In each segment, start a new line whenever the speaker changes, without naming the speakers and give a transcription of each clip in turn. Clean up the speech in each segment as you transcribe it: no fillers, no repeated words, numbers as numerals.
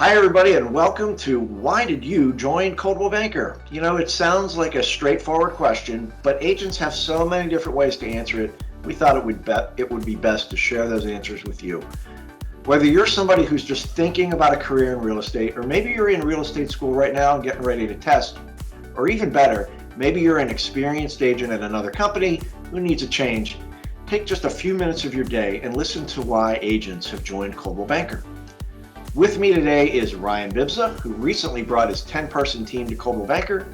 Hi, everybody, and welcome to Why Did You Join Coldwell Banker? You know, it sounds like a straightforward question, but agents have so many different ways to answer it. We thought it would be best to share those answers with you. Whether you're somebody who's just thinking about a career in real estate, or maybe you're in real estate school right now and getting ready to test, or even better, maybe you're an experienced agent at another company who needs a change, take just a few minutes of your day and listen to why agents have joined Coldwell Banker. With me today is Ryan Bibza, who recently brought his 10-person team to Coldwell Banker,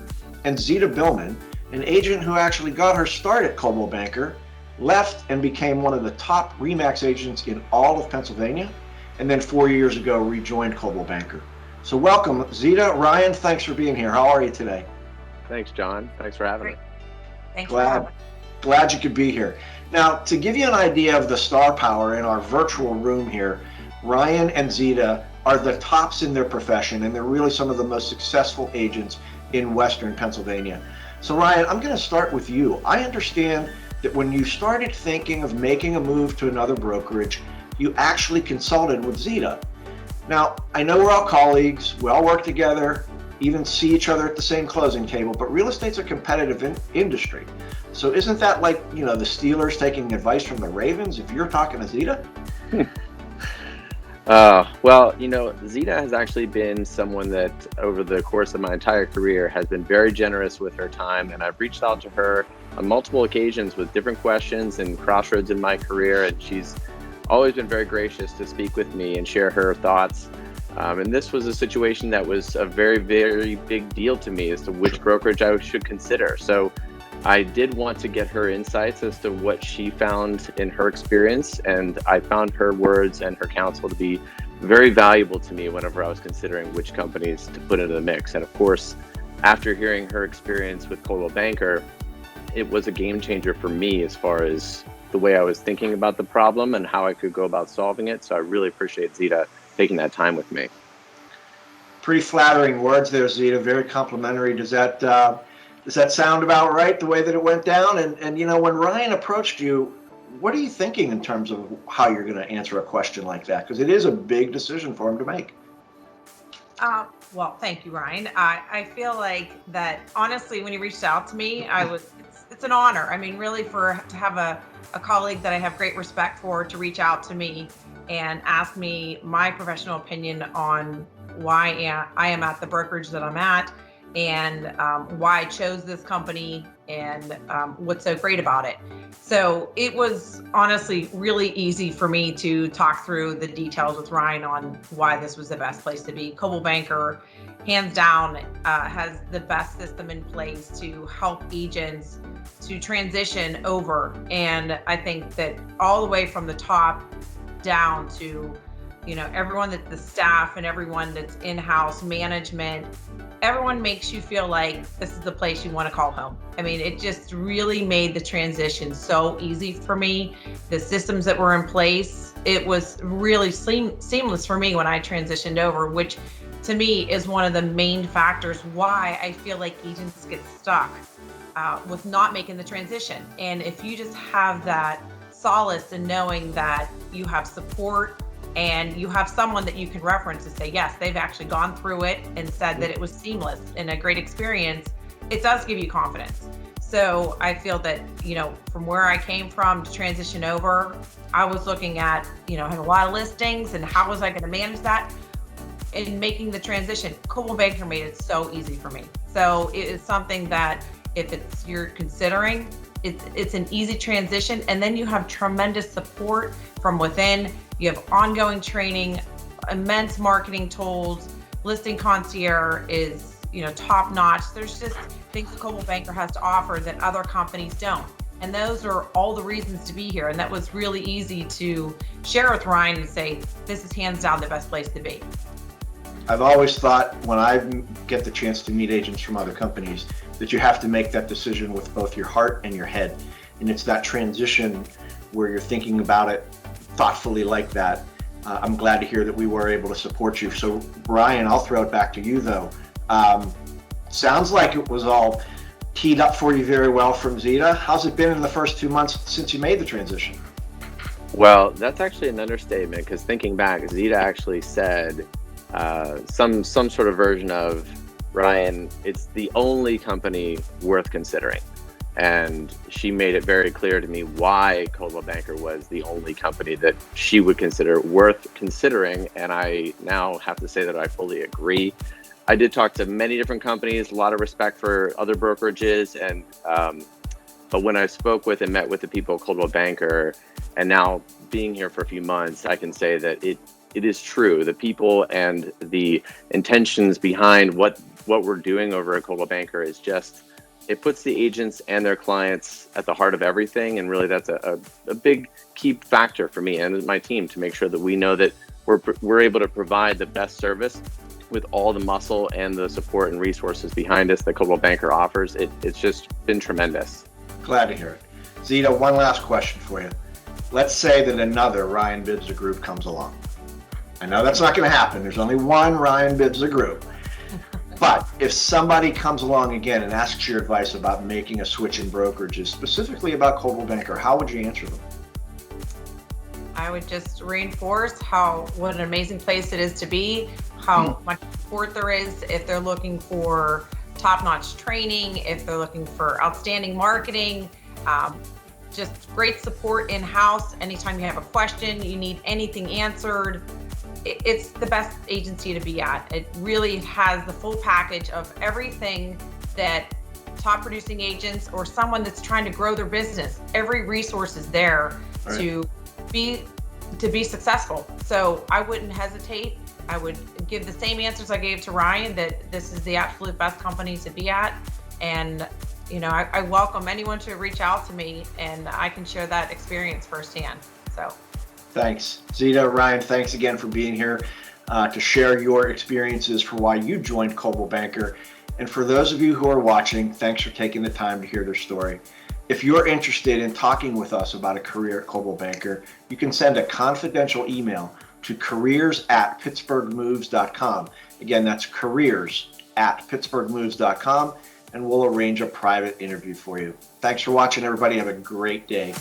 and Zita Billmann, an agent who actually got her start at Coldwell Banker, left and became one of the top RE/MAX agents in all of Pennsylvania, and then 4 years ago rejoined Coldwell Banker. So welcome, Zita. Ryan, thanks for being here. How are you today?
Thanks, John. Thanks for having me.
Thanks for having me.
Glad you could be here. Now, to give you an idea of the star power in our virtual room here, Ryan and Zita are the tops in their profession, and they're really some of the most successful agents in Western Pennsylvania. So Ryan, I'm going to start with you. I understand that when you started thinking of making a move to another brokerage, you actually consulted with Zita. Now, I know we're all colleagues, we all work together, even see each other at the same closing table, but real estate's a competitive industry. So isn't that like, the Steelers taking advice from the Ravens if you're talking to Zita?
Well, Zita has actually been someone that over the course of my entire career has been very generous with her time, and I've reached out to her on multiple occasions with different questions and crossroads in my career, and she's always been very gracious to speak with me and share her thoughts. And this was a situation that was a very, very big deal to me as to which brokerage I should consider. So I did want to get her insights as to what she found in her experience, and I found her words and her counsel to be very valuable to me whenever I was considering which companies to put into the mix. And of course, after hearing her experience with Coldwell Banker, it was a game changer for me as far as the way I was thinking about the problem and how I could go about solving it. So I really appreciate Zita taking that time with me.
Pretty flattering words there, Zita. Very complimentary. Does that sound about right, the way that it went down? And when Ryan approached you, what are you thinking in terms of how you're going to answer a question like that? Because it is a big decision for him to make.
Well, thank you, Ryan. I feel like that, honestly, when you reached out to me, it's an honor. I mean, really, to have a colleague that I have great respect for to reach out to me and ask me my professional opinion on why I am at the brokerage that I'm at, and why I chose this company, and what's so great about it. So it was honestly really easy for me to talk through the details with Ryan on why this was the best place to be. Coldwell Banker, hands down, has the best system in place to help agents to transition over. And I think that all the way from the top down to everyone, that the staff and everyone that's in-house management, everyone makes you feel like this is the place you want to call home. I mean, it just really made the transition so easy for me. The systems that were in place, it was really seamless for me when I transitioned over, which to me is one of the main factors why I feel like agents get stuck with not making the transition. And if you just have that solace in knowing that you have support and you have someone that you can reference to say, yes, they've actually gone through it and said that it was seamless and a great experience, it does give you confidence. So I feel that, from where I came from to transition over, I was looking at, having a lot of listings and how was I going to manage that. In making the transition, Coldwell Banker made it so easy for me. So it is something that if you're considering, it's an easy transition, and then you have tremendous support from within. You have ongoing training, immense marketing tools, listing concierge is, top notch. There's just things that Coldwell Banker has to offer that other companies don't. And those are all the reasons to be here. And that was really easy to share with Ryan and say, this is hands down the best place to be.
I've always thought when I get the chance to meet agents from other companies that you have to make that decision with both your heart and your head. And it's that transition where you're thinking about it thoughtfully like that. I'm glad to hear that we were able to support you. So Ryan, I'll throw it back to you though. Sounds like it was all teed up for you very well from Zita. How's it been in the first 2 months since you made the transition?
Well, that's actually an understatement, because thinking back, Zita actually said some sort of version of, Ryan, it's the only company worth considering. And she made it very clear to me why Coldwell Banker was the only company that she would consider worth considering. And I now have to say that I fully agree. I did talk to many different companies, a lot of respect for other brokerages. And but when I spoke with and met with the people at Coldwell Banker, and now being here for a few months, I can say that it is true. The people and the intentions behind what we're doing over at Coldwell Banker is just, it puts the agents and their clients at the heart of everything. And really that's a big key factor for me and my team to make sure that we know that we're able to provide the best service with all the muscle and the support and resources behind us that Coldwell Banker offers. It's just been tremendous.
Glad to hear it. Zita, one last question for you. Let's say that another Ryan Bibza Group comes along. I know that's not going to happen. There's only one Ryan Bibza Group. But if somebody comes along again and asks your advice about making a switch in brokerages, specifically about Coldwell Banker, how would you answer them?
I would just reinforce what an amazing place it is to be, how much support there is if they're looking for top-notch training, if they're looking for outstanding marketing, just great support in-house. Anytime you have a question, you need anything answered, it's the best agency to be at. It really has the full package of everything that top producing agents or someone that's trying to grow their business, every resource is there to be successful. So I wouldn't hesitate. I would give the same answers I gave to Ryan, that this is the absolute best company to be at. And I welcome anyone to reach out to me, and I can share that experience firsthand. So
thanks. Zita, Ryan, thanks again for being here to share your experiences for why you joined Coldwell Banker. And for those of you who are watching, thanks for taking the time to hear their story. If you're interested in talking with us about a career at Coldwell Banker, you can send a confidential email to careers@pittsburghmoves.com. Again, that's careers@pittsburghmoves.com, and we'll arrange a private interview for you. Thanks for watching, everybody. Have a great day.